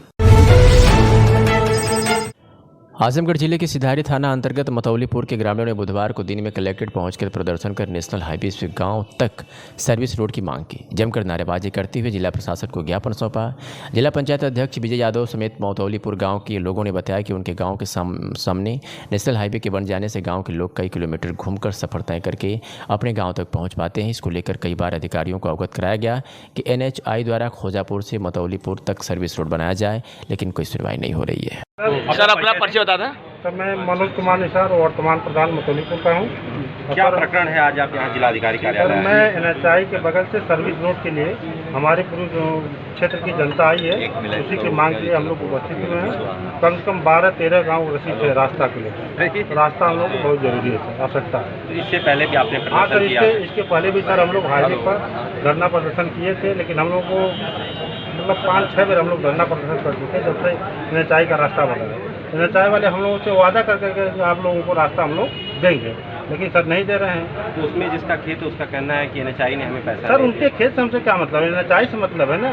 आजमगढ़ जिले के सिधारी थाना अंतर्गत मतौलीपुर के ग्रामीणों ने बुधवार को दिन में कलेक्ट्रेट पहुंचकर प्रदर्शन कर नेशनल हाईवे से गांव तक सर्विस रोड की मांग की। जमकर नारेबाजी करते हुए जिला प्रशासन को ज्ञापन सौंपा। जिला पंचायत अध्यक्ष विजय यादव समेत मतौलीपुर गांव के लोगों ने बताया कि उनके गांव के सामने नेशनल हाईवे के बन जाने से गाँव के लोग कई किलोमीटर घूमकर सफर तय करके अपने गाँव तक पहुँच पाते हैं। इसको लेकर कई बार अधिकारियों को अवगत कराया गया कि NHI द्वारा खोजापुर से मतौलीपुर तक सर्विस रोड बनाया जाए, लेकिन कोई सुनवाई नहीं हो रही है।
सर अपना परिचय बता दें।
सर मैं मनोज कुमार निसार वर्तमान प्रधान मतौलीपुर का हूँ।
क्या प्रकरण है आज आप यहाँ जिलाधिकारी कार्यालय?
सर मैं NHI के बगल से सर्विस रोड के लिए हमारे पूरे जो क्षेत्र की जनता आई है उसी की मांग के लिए हम लोग उपस्थित हुए हैं। कम से कम 12-13 गाँव रसिक है रास्ता के लिए। रास्ता हम लोग को बहुत जरूरी है सर, आवश्यकता है।
इससे पहले भी आपने
हाँ सर, इसके पहले भी सर हम लोग हाईवे पर धरना प्रदर्शन किए थे, लेकिन हम लोग को मतलब 5-6 बार हम लोग धरना प्रदर्शन कर चुके जब से NHI का रास्ता बना है। NHI वाले हम लोगों से वादा करके आप लोगों को रास्ता हम लोग देंगे, लेकिन सर नहीं दे रहे हैं।
तो उसमें जिसका खेत है उसका कहना है कि NHI ने हमें पैसा
सर उनके खेत से हमसे क्या मतलब है? NHI से मतलब है ना।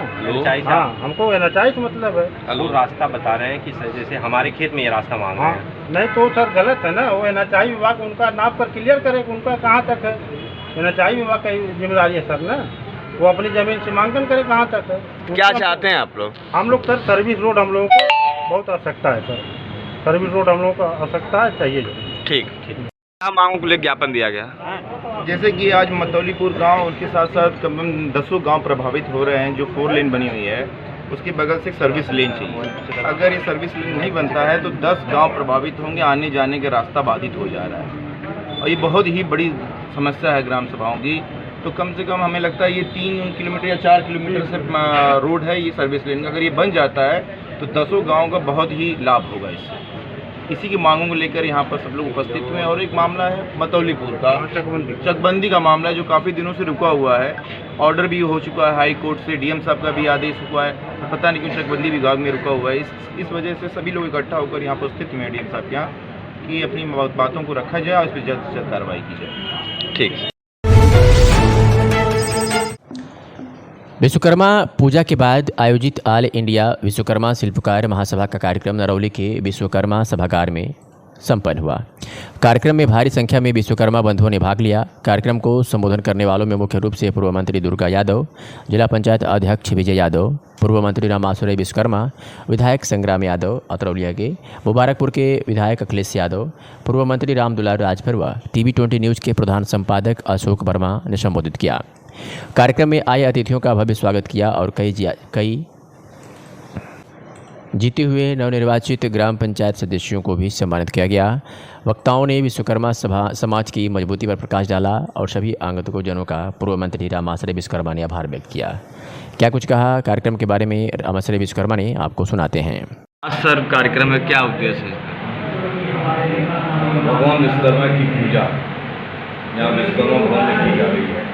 हाँ हमको NHI से मतलब है।
वो रास्ता बता रहे हैं कि जैसे हमारे खेत में ये रास्ता मांग रहे हैं।
नहीं तो सर गलत है ना। वो NHI विभाग उनका नाप पर क्लियर करे उनका कहाँ तक है। NHI विभाग का जिम्मेदारी है सर ना, वो अपनी जमीन सीमांकन करे कहाँ तक है।
क्या चाहते हैं आप लोग?
हम लोग सर सर्विस रोड हम लोगों को बहुत आवश्यकता है सर। सर्विस रोड हम लोगों को आवश्यकता है, चाहिए।
ठीक क्या मांगों को लेकर ज्ञापन दिया गया?
जैसे कि आज मतौलीपुर गांव, उसके साथ साथ कम 10 गांव प्रभावित हो रहे हैं। जो 4 लेन बनी हुई है उसके बगल से सर्विस लेन चाहिए। अगर ये सर्विस लेन नहीं बनता है तो 10 गांव प्रभावित होंगे, आने जाने का रास्ता बाधित हो जा रहा है और ये बहुत ही बड़ी समस्या है ग्राम सभाओं की। तो कम से कम हमें लगता है ये 3 किलोमीटर या 4 किलोमीटर से रोड है ये सर्विस लेन का। अगर ये बन जाता है तो 10 गाँव का बहुत ही लाभ होगा इससे। इसी की मांगों को लेकर यहाँ पर सब लोग उपस्थित हुए हैं। और एक मामला है मतौलीपुर का चकबंदी का मामला है जो काफ़ी दिनों से रुका हुआ है। ऑर्डर भी हो चुका है हाई कोर्ट से, DM साहब का भी आदेश हुआ है। पता नहीं क्यों चकबंदी विभाग में रुका हुआ है। इस वजह से सभी लोग इकट्ठा होकर यहाँ पर उपस्थित हुए हैं DM साहब के यहाँ कि अपनी बातों को रखा जाए और इस पर जल्द से जल्द कार्रवाई की जाए।
ठीक।
विश्वकर्मा पूजा के बाद आयोजित ऑल इंडिया विश्वकर्मा शिल्पकार महासभा का कार्यक्रम नरौली के विश्वकर्मा सभागार में संपन्न हुआ। कार्यक्रम में भारी संख्या में विश्वकर्मा बंधुओं ने भाग लिया। कार्यक्रम को संबोधन करने वालों में मुख्य रूप से पूर्व मंत्री दुर्गा यादव, जिला पंचायत अध्यक्ष विजय यादव, पूर्व मंत्री रामासुरई विश्वकर्मा, विधायक संग्राम यादव अतरौलिया के, मुबारकपुर के विधायक अखिलेश यादव, पूर्व मंत्री रामदुलार राजभरवा, TV20 न्यूज़ के प्रधान संपादक अशोक वर्मा ने संबोधित किया। कार्यक्रम में आए अतिथियों का भव्य स्वागत किया और कई जीते हुए नवनिर्वाचित ग्राम पंचायत सदस्यों को भी सम्मानित किया गया। वक्ताओं ने विश्वकर्मा समाज की मजबूती पर प्रकाश डाला और सभी आगंतुकों का पूर्व मंत्री रामासुरई विश्वकर्मा ने आभार व्यक्त किया। क्या कुछ कहा कार्यक्रम के बारे में रामासुरई विश्वकर्मा ने, आपको सुनाते हैं।
सर कार्यक्रम में क्या उद्देश्य है?
भगवान विश्वकर्मा की पूजा यहाँ विश्वकर्मा भवन में की जा रही है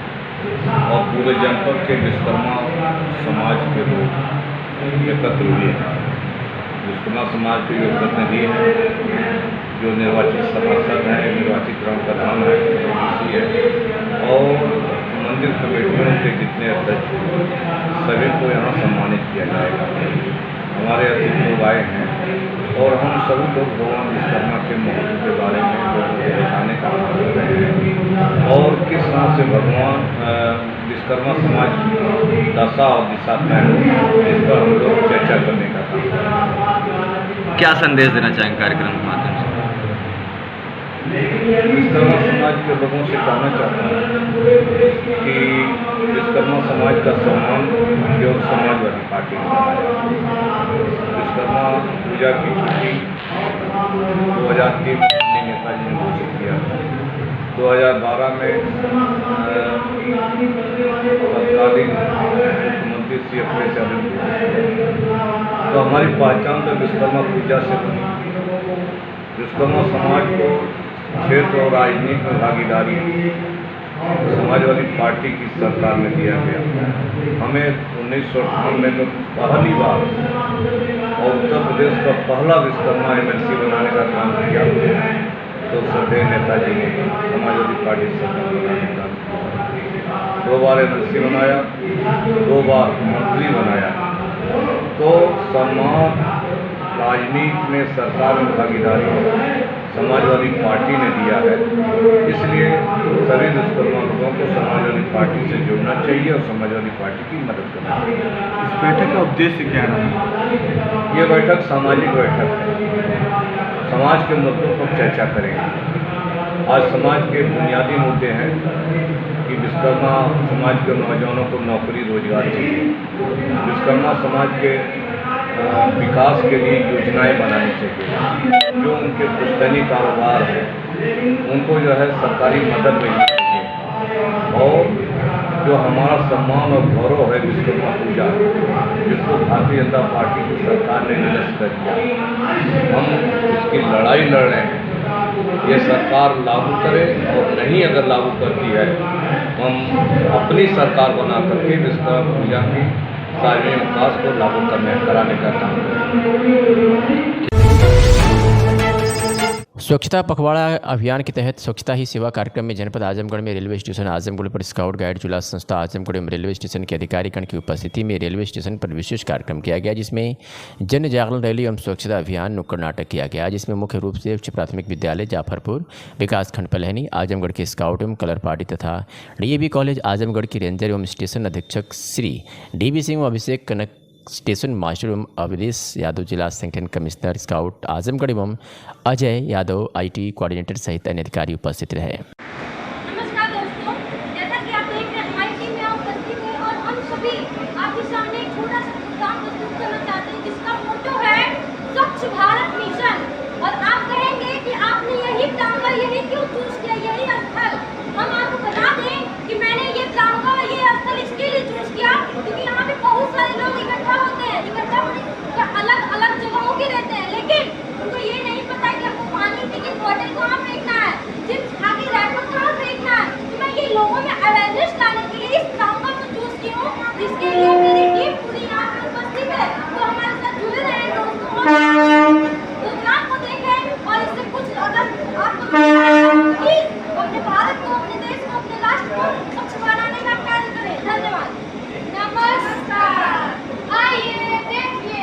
और पूरे जनपद के विश्वकर्मा समाज के लोग एकत्र हुए हैं। विश्वकर्मा समाज के जो प्रतिनिधि हैं, जो निर्वाचित सभासद हैं, निर्वाचित ग्राम प्रधान है, और मंदिर कमेटियों के जितने अध्यक्ष सभी को यहाँ सम्मानित किया जाएगा। हमारे अतिथि लोग आए हैं और हम सभी लोग भगवान विश्वकर्मा के महत्व के बारे में लोगों को बताने का काम कर रहे हैं और किस तरह से भगवान विश्वकर्मा समाज की दशा और दिशा तय हो, इस पर हम लोग चर्चा करने का काम कर रहे हैं।
क्या संदेश देना चाहेंगे कार्यक्रम के माध्यम से?
विश्वकर्मा समाज के लोगों से कहना चाहता हूँ कि विश्वकर्मा समाज का सम्मान केवल समाजवादी पार्टी ने बनाया। विश्वकर्मा पूजा की छुट्टी 2003 में नेताजी ने घोषित किया था। 2012 में तत्कालीन मुख्यमंत्री श्री अखिलेश यादव ने घोषित किया। तो हमारी पहचान तो विश्वकर्मा पूजा से बनी। विश्वकर्मा समाज को क्षेत्र और राजनीति में भागीदारी समाजवादी पार्टी की सरकार में दिया गया। हमें 1998 में पहली बार और उत्तर प्रदेश का पहला विश्वकर्मा MLC बनाने का काम किया। तो श्रद्धेय नेताजी ने समाजवादी पार्टी सरकार बनाने का काम किया। 2 बार MLC बनाया, 2 बार मंत्री बनाया। तो सम्मान
राजनीति में सरकार में भागीदारी समाजवादी पार्टी ने दिया है, इसलिए सभी दुष्कर्मारोपियों को समाजवादी पार्टी से जुड़ना चाहिए और समाजवादी पार्टी की मदद करना चाहिए।
इस बैठक का उद्देश्य क्या रहा?
ये बैठक सामाजिक बैठक है, समाज के मुद्दों पर चर्चा करेंगे। आज समाज के बुनियादी मुद्दे हैं कि विश्वकर्मा समाज के नौजवानों को नौकरी रोजगार चाहिए, विश्वकर्मा समाज के विकास के लिए योजनाएं बनानी चाहिए, जो उनके पुश्तैनी कारोबार है उनको जो है सरकारी मदद मिलनी चाहिए, और जो हमारा सम्मान और गौरव है विश्वकर्मा पूजा, जिसको भारतीय जनता पार्टी की सरकार ने निरस्त कर दिया, हम इसकी लड़ाई लड़ रहे हैं। ये सरकार लागू करे, और नहीं अगर लागू करती है हम अपनी सरकार बना करके विश्वकर्मा पूजा की सार्वजनिक विकास को लागू कराने का काम करें।
स्वच्छता पखवाड़ा अभियान के तहत स्वच्छता ही सेवा कार्यक्रम में जनपद आजमगढ़ में रेलवे स्टेशन आजमगढ़ पर स्काउट गाइड जिला संस्था आजमगढ़ में रेलवे स्टेशन के अधिकारीगण की उपस्थिति में रेलवे स्टेशन पर विशेष कार्यक्रम किया गया, जिसमें जन जागरण रैली एवं स्वच्छता अभियान नुक्कड़ नाटक किया गया, जिसमें मुख्य रूप से उच्च प्राथमिक विद्यालय जाफरपुर, विकासखंड पलहनी, आजमगढ़ के स्काउट एवं कलर पार्टी तथा DAV कॉलेज आजमगढ़ की रेंजर एवं स्टेशन अधीक्षक श्री DB सिंह व अभिषेक कनक, स्टेशन मास्टर एवं अवधेश यादव, जिला संगठन कमिश्नर स्काउट आजमगढ़ एवं अजय यादव IT कोऑर्डिनेटर सहित अन्य अधिकारी उपस्थित रहे।
नमस्कार दोस्तों, जैसा कि आप देख रहे हैं हमारी टीम में उपस्थित है और हम सभी आपके सामने एक छोटा सा प्रोग्राम प्रस्तुत करना चाहते हैं, जिसका मोटो है स्वच्छ भारत मिशन। और आप कहेंगे कि आपने यही प्रांगण यही क्यों चूज किया, यही स्थल? हम आपको बता दें कि मैंने ये प्रांगण ये स्थल इसके लिए चूज किया क्योंकि यहाँ पे बहुत सारे लोग इकट्ठा होते हैं, इकट्ठा होने अलग अलग जगहों के रहते हैं, लेकिन उनको ये नहीं पता कि आपको पानी पी के बॉटल कहाँ फेंकना है, चिप्स खा के रैपर कहाँ फेंकना है। तो मैं ये लोगों में अवेयरनेस लाने के लिए इस प्रांगण को चूज की हूँ, जिसके लिए मेरी टीम पूरी यहाँ पे उपस्थित है। तो हमारे साथ जुड़े रहे दोस्तों, प्रोग्राम को देखें और इससे कुछ अगर आपको अपने भारत को, अपने देश को, अपने राष्ट्र को स्वच्छ बनाने का कार्य करें। धन्यवाद। नमस्कार, आइए देखिए।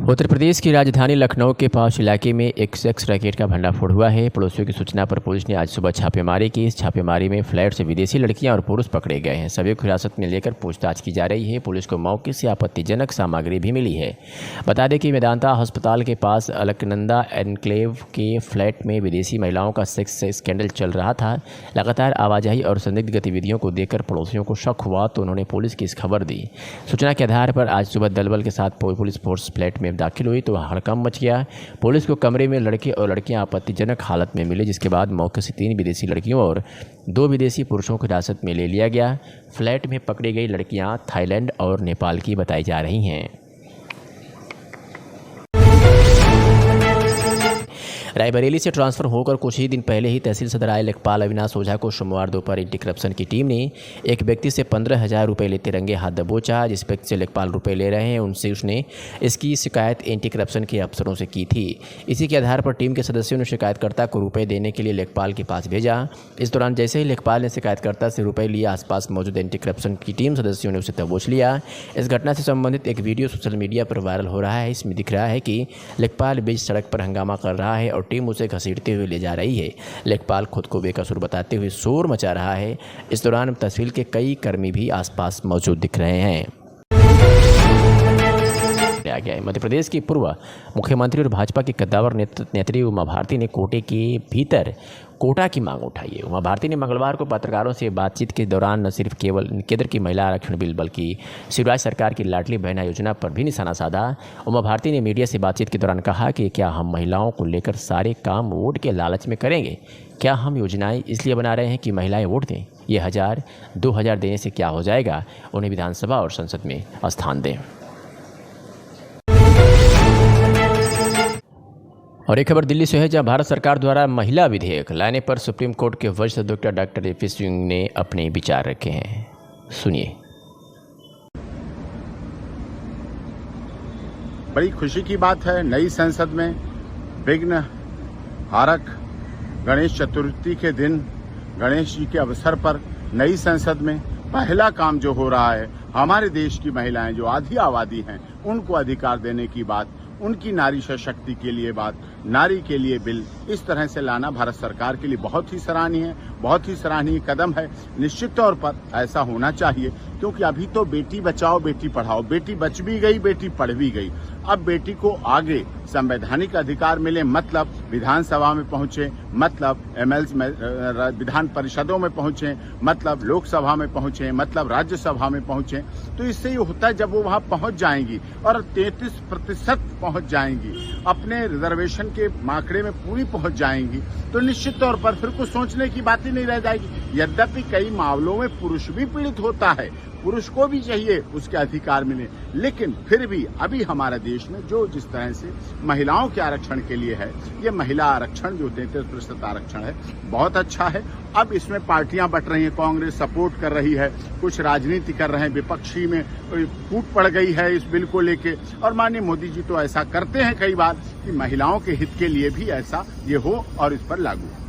उत्तर प्रदेश की राजधानी लखनऊ के पास इलाके में एक सेक्स रैकेट का भंडाफोड़ हुआ है। पड़ोसियों की सूचना पर पुलिस ने आज सुबह छापेमारी की। इस छापेमारी में फ्लैट से विदेशी लड़कियां और पुरुष पकड़े गए हैं। सभी को हिरासत में लेकर पूछताछ की जा रही है। पुलिस को मौके से आपत्तिजनक सामग्री भी मिली है। बता दें कि मेदांता अस्पताल के पास अलकनंदा एनक्लेव के फ्लैट में विदेशी महिलाओं का सेक्स स्कैंडल चल रहा था। लगातार आवाजाही और संदिग्ध गतिविधियों को देखकर पड़ोसियों को शक हुआ तो उन्होंने पुलिस की इस खबर दी। सूचना के आधार पर आज सुबह दलबल के साथ पुलिस फोर्स फ्लैट में दाखिल हुई तो हड़कंप मच गया। पुलिस को कमरे में लड़के और लड़कियां आपत्तिजनक हालत में मिले, जिसके बाद मौके से 3 विदेशी लड़कियों और 2 विदेशी पुरुषों को हिरासत में ले लिया गया। फ्लैट में पकड़ी गई लड़कियां थाईलैंड और नेपाल की बताई जा रही हैं। रायबरेली से ट्रांसफर होकर कुछ ही दिन पहले ही तहसील सदर आए लेखपाल अविनाश ओझा को सोमवार दोपहर एंटी करप्शन की टीम ने एक व्यक्ति से 15,000 रुपये लेते रंगे हाथ दबोचा। जिस व्यक्ति से लेखपाल रुपये ले रहे हैं उनसे उसने इसकी शिकायत एंटी करप्शन के अफसरों से की थी। इसी के आधार पर टीम के सदस्यों ने शिकायतकर्ता को रुपये देने के लिए लेखपाल के पास भेजा। इस दौरान जैसे ही लेखपाल ने शिकायतकर्ता से रुपये लिए, आसपास मौजूद एंटी करप्शन की टीम सदस्यों ने उसे दबोच लिया। इस घटना से संबंधित एक वीडियो सोशल मीडिया पर वायरल हो रहा है। इसमें दिख रहा है कि लेखपाल बीच सड़क पर हंगामा कर रहा है और टीम उसे घसीटते हुए ले जा रही है। लेखपाल खुद को बेकसूर बताते हुए शोर मचा रहा है। इस दौरान तहसील के कई कर्मी भी आसपास मौजूद दिख रहे हैं। गया है। मध्य प्रदेश की पूर्व मुख्यमंत्री और भाजपा की कद्दावर नेत्री उमा भारती ने कोटे के भीतर कोटा की मांग उठाई है। उमा भारती ने मंगलवार को पत्रकारों से बातचीत के दौरान न सिर्फ केवल केंद्र की महिला आरक्षण बिल बल्कि शिवराज सरकार की लाडली बहना योजना पर भी निशाना साधा। उमा भारती ने मीडिया से बातचीत के दौरान कहा कि क्या हम महिलाओं को लेकर सारे काम वोट के लालच में करेंगे? क्या हम योजनाएं इसलिए बना रहे हैं कि महिलाएं वोट दें? ये 1000, 2000 देने से क्या हो जाएगा? उन्हें विधानसभा और संसद में स्थान दें। और एक खबर दिल्ली से है, जहां भारत सरकार द्वारा महिला विधेयक लाने पर सुप्रीम कोर्ट के वरिष्ठ अधिवक्ता डॉक्टर ए.पी. सिंह ने अपने विचार रखे हैं। सुनिए।
बड़ी खुशी की बात है, नई संसद में विघ्न हारक गणेश चतुर्थी के दिन गणेश जी के अवसर पर नई संसद में पहला काम जो हो रहा है, हमारे देश की महिलाएं जो आधी आबादी हैं उनको अधिकार देने की बात, उनकी नारी सशक्ति के लिए बात, नारी के लिए बिल इस तरह से लाना भारत सरकार के लिए बहुत ही सराहनीय कदम है। निश्चित तौर पर ऐसा होना चाहिए, क्योंकि अभी तो बेटी बचाओ बेटी पढ़ाओ, बेटी बच भी गई बेटी पढ़ भी गई। अब बेटी को आगे संवैधानिक अधिकार मिले, मतलब विधानसभा में पहुंचे, मतलब एमएलसी में विधान परिषदों में पहुंचे, मतलब लोकसभा में पहुंचे, मतलब राज्यसभा में पहुंचे। तो इससे ये होता है जब वो वहां पहुंच जाएंगी और 33% पहुंच जाएंगी, अपने रिजर्वेशन के आंकड़े में पूरी पहुंच जाएंगी, तो निश्चित तौर पर फिर कुछ सोचने की बात ही नहीं रह जाएगी। यद्यपि कई मामलों में पुरुष भी पीड़ित होता है, पुरुष को भी चाहिए उसके अधिकार मिले, लेकिन फिर भी अभी हमारे देश में जो जिस तरह से महिलाओं के आरक्षण के लिए है, ये महिला आरक्षण जो 33% आरक्षण है, बहुत अच्छा है। अब इसमें पार्टियां बट रही हैं, कांग्रेस सपोर्ट कर रही है, कुछ राजनीति कर रहे हैं, विपक्षी में फूट पड़ गई है इस बिल को लेके, और माननीय मोदी जी तो ऐसा करते हैं कई बार कि महिलाओं के हित के लिए भी ऐसा ये हो और इस पर लागू।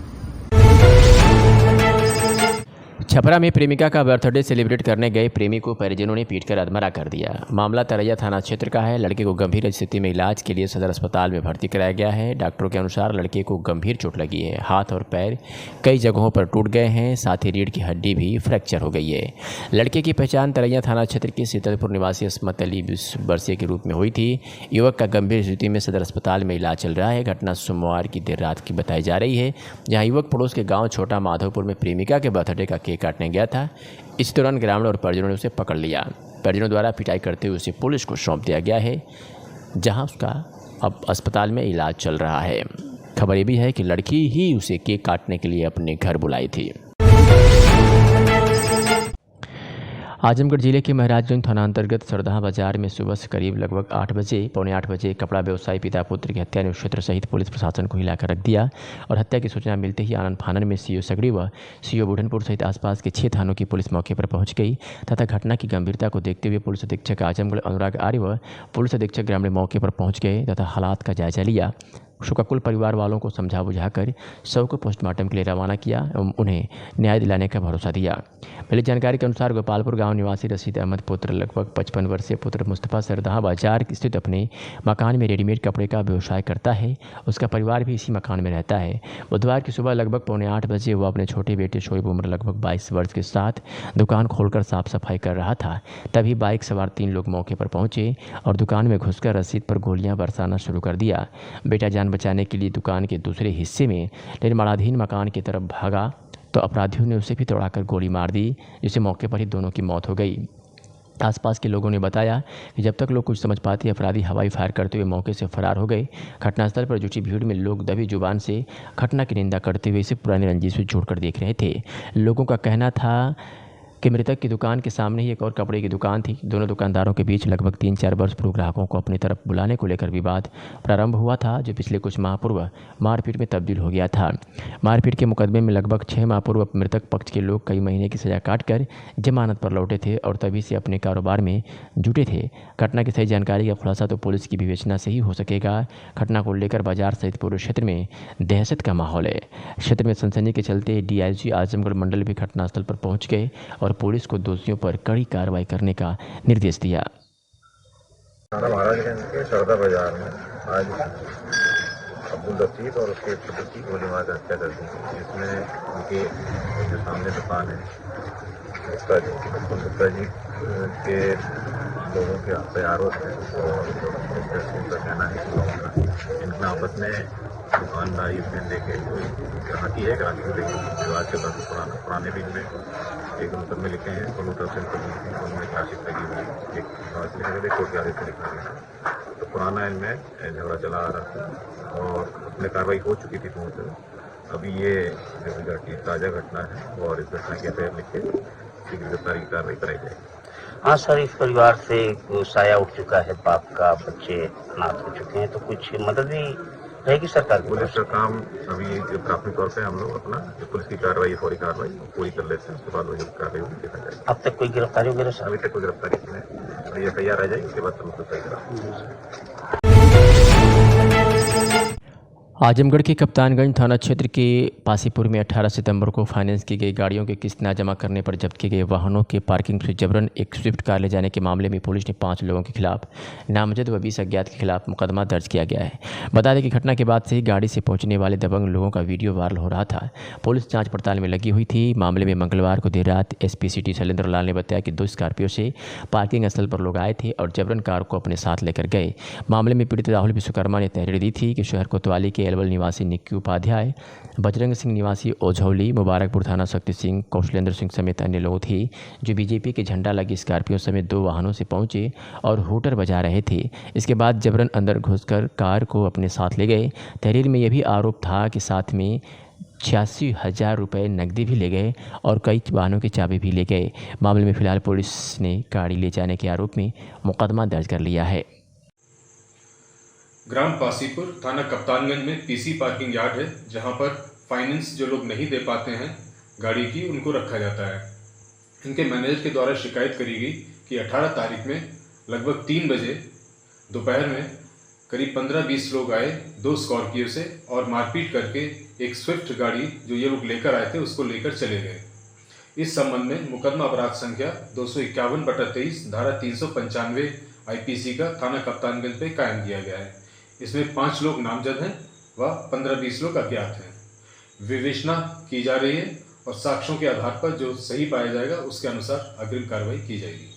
छपरा में प्रेमिका का बर्थडे सेलिब्रेट करने गए प्रेमी को परिजनों ने पीटकर अधमरा कर दिया। मामला तरैया थाना क्षेत्र का है। लड़के को गंभीर स्थिति में इलाज के लिए सदर अस्पताल में भर्ती कराया गया है। डॉक्टरों के अनुसार लड़के को गंभीर चोट लगी है। हाथ और पैर कई जगहों पर टूट गए हैं, साथ ही रीढ़ की हड्डी भी फ्रैक्चर हो गई है। लड़के की पहचान तरैया थाना क्षेत्र के शीतलपुर निवासी अस्मत अली 20 वर्षीय के रूप में हुई थी। युवक का गंभीर स्थिति में सदर अस्पताल में इलाज चल रहा है। घटना सोमवार की देर रात की बताई जा रही है, जहाँ युवक पड़ोस के गाँव छोटा माधोपुर में प्रेमिका के बर्थडे का केक काटने गया था। इस दौरान ग्रामीण और परिजनों ने उसे पकड़ लिया। परिजनों द्वारा पिटाई करते हुए उसे पुलिस को सौंप दिया गया है, जहां उसका अब अस्पताल में इलाज चल रहा है। खबर ये भी है कि लड़की ही उसे केक काटने के लिए अपने घर बुलाई थी। आजमगढ़ जिले के महाराजगंज थाना अंतर्गत सरदहा बाजार में सुबह से करीब लगभग 8 बजे, पौने 8 बजे कपड़ा व्यवसायी पिता पुत्र की हत्या ने क्षेत्र सहित पुलिस प्रशासन को हिलाकर रख दिया। और हत्या की सूचना मिलते ही आनंद फानन में सीओ सगड़ी व सीओ बुढ़नपुर सहित आसपास के 6 थानों की पुलिस मौके पर पहुंच गई तथा घटना की गंभीरता को देखते हुए पुलिस अधीक्षक आजमगढ़ अनुराग आर्य व पुलिस अधीक्षक ग्रामीण मौके पर पहुँच गए तथा हालात का जायजा लिया। शोकाकुल परिवार वालों को समझा बुझाकर शव को पोस्टमार्टम के लिए रवाना किया एवं उन्हें न्याय दिलाने का भरोसा दिया। मिली जानकारी के अनुसार गोपालपुर गांव निवासी रशीद अहमद पुत्र लगभग 55 वर्षीय पुत्र मुस्तफ़ा सरदहा बाजार स्थित अपने मकान में रेडीमेड कपड़े का व्यवसाय करता है। उसका परिवार भी इसी मकान में रहता है। बुधवार की सुबह लगभग पौने 8 बजे वह अपने छोटे बेटे शोएब उम्र लगभग 22 वर्ष के साथ दुकान खोलकर साफ सफाई कर रहा था। तभी बाइक सवार 3 लोग मौके पर पहुंचे और दुकान में घुसकर रशीद पर गोलियां बरसाना शुरू कर दिया। बेटा जान बचाने के लिए दुकान के दूसरे हिस्से में निर्माणाधीन मकान की तरफ भागा तो अपराधियों ने उसे भी तोड़ाकर गोली मार दी, जिससे मौके पर ही दोनों की मौत हो गई। आसपास के लोगों ने बताया कि जब तक लोग कुछ समझ पाते अपराधी हवाई फायर करते हुए मौके से फरार हो गए। घटनास्थल पर जुटी भीड़ में लोग दबी जुबान से घटना की निंदा करते हुए इसे पुरानी रंजिश से जोड़कर देख रहे थे। लोगों का कहना था कि मृतक की दुकान के सामने ही एक और कपड़े की दुकान थी। दोनों दुकानदारों के बीच लगभग 3-4 वर्ष पूर्व ग्राहकों को अपनी तरफ बुलाने को लेकर विवाद प्रारंभ हुआ था, जो पिछले कुछ माह पूर्व मारपीट में तब्दील हो गया था। मारपीट के मुकदमे में लगभग 6 माह पूर्व मृतक पक्ष के लोग कई महीने की सजा काटकर जमानत पर लौटे थे और तभी से अपने कारोबार में जुटे थे। घटना की सही जानकारी का खुलासा तो पुलिस की विवेचना से ही हो सकेगा। घटना को लेकर बाजार सहित पूरे क्षेत्र में दहशत का माहौल है। क्षेत्र में सनसनी के चलते डीआईजी आजमगढ़ मंडल भी घटनास्थल पर पहुंच गए और पुलिस को दोषियों पर कड़ी कार्रवाई करने का निर्देश दिया।
महाराजगंज के सरदा बाजार में आज अब्दुल रशीद और उसके पुत्र की गोली मार कर हत्या कर दी, जिसमें उनके जो सामने दुकान है गुप्ता जी के लोगों के यहाँ पे आरोप है और उनका कहना है कि इनका आपस में दुकानदारी में लेके यहाँ की है कराची में लेकिन आज के बाद पुराने दिन में एक मुकदमे लिखे हैं दोनों तरफ से उनमें चार्जशीट लगी हुई एक कोर्ट से लिखा गया। तो पुराना इनमें झगड़ा चला आ रहा था और उसमें कार्रवाई हो चुकी थी पूर्ण से। अभी ये ताज़ा घटना है और इस घटना की एफआईआर लिख के गिरफ्तारी की कार्रवाई कराई जाएगी।
हाँ सर, इस परिवार से साया उठ चुका है, बाप का, बच्चे अनाथ हो चुके हैं, तो कुछ मदद भी रहेगी सरकार की?
पुलिस का काम अभी प्राथमिक तौर पे हम लोग अपना जो पुलिस की कार्रवाई फौरी कार्रवाई पूरी कर लेते हैं, उसके बाद वो जो कार्रवाई होगी देखा जाएगा।
अब तक कोई गिरफ्तारी वगैरह सर?
अभी तक कोई गिरफ्तारी नहीं है, एफआईआर आ जाएगी उसके बाद हम लोग तैयार।
आजमगढ़ के कप्तानगंज थाना क्षेत्र के पासीपुर में 18 सितंबर को फाइनेंस की गई गाड़ियों की किस्त न जमा करने पर जब्त किए गए वाहनों के पार्किंग से जबरन एक स्विफ्ट कार ले जाने के मामले में पुलिस ने 5 लोगों के खिलाफ नामजद व 20 अज्ञात के खिलाफ मुकदमा दर्ज किया गया है। बता दें कि घटना के बाद से ही गाड़ी से पहुंचने वाले दबंग लोगों का वीडियो वायरल हो रहा था। पुलिस जाँच पड़ताल में लगी हुई थी। मामले में मंगलवार को देर रात एसपी सिटी शैलेंद्र लाल ने बताया कि 2 स्कॉर्पियो से पार्किंग स्थल पर लोग आए थे और जबरन कार को अपने साथ लेकर गए। मामले में पीड़ित राहुल विश्वकर्मा ने तहरीर दी थी कि शहर कोतवाली के एलवल निवासी निक्की उपाध्याय, बजरंग सिंह निवासी ओझौली, मुबारकपुर थाना शक्ति सिंह, कौशलेंद्र सिंह समेत अन्य लोग थे जो बीजेपी के झंडा लगी स्कॉर्पियो समेत 2 वाहनों से पहुंचे और हूटर बजा रहे थे। इसके बाद जबरन अंदर घुसकर कार को अपने साथ ले गए। तहरीर में यह भी आरोप था कि साथ में 86,000 रुपये नकदी भी ले गए और कई वाहनों की चाबी भी ले गए। मामले में फिलहाल पुलिस ने गाड़ी ले जाने के आरोप में मुकदमा दर्ज कर लिया है।
ग्राम पासीपुर थाना कप्तानगंज में पीसी पार्किंग यार्ड है, जहां पर फाइनेंस जो लोग नहीं दे पाते हैं गाड़ी की, उनको रखा जाता है। इनके मैनेजर के द्वारा शिकायत करी गई कि 18 तारीख में लगभग 3 बजे दोपहर में करीब 15-20 लोग आए 2 स्कॉर्पियो से और मारपीट करके एक स्विफ्ट गाड़ी जो ये लोग लेकर आए थे उसको लेकर चले गए। इस संबंध में मुकदमा अपराध संख्या 251/23 धारा 395 IPC का थाना कप्तानगंज पे कायम किया गया है। इसमें 5 लोग नामजद हैं व 15-20 लोग अज्ञात हैं। विवेचना की जा रही है और साक्ष्यों के आधार पर जो सही पाया जाएगा उसके अनुसार अग्रिम कार्रवाई की जाएगी।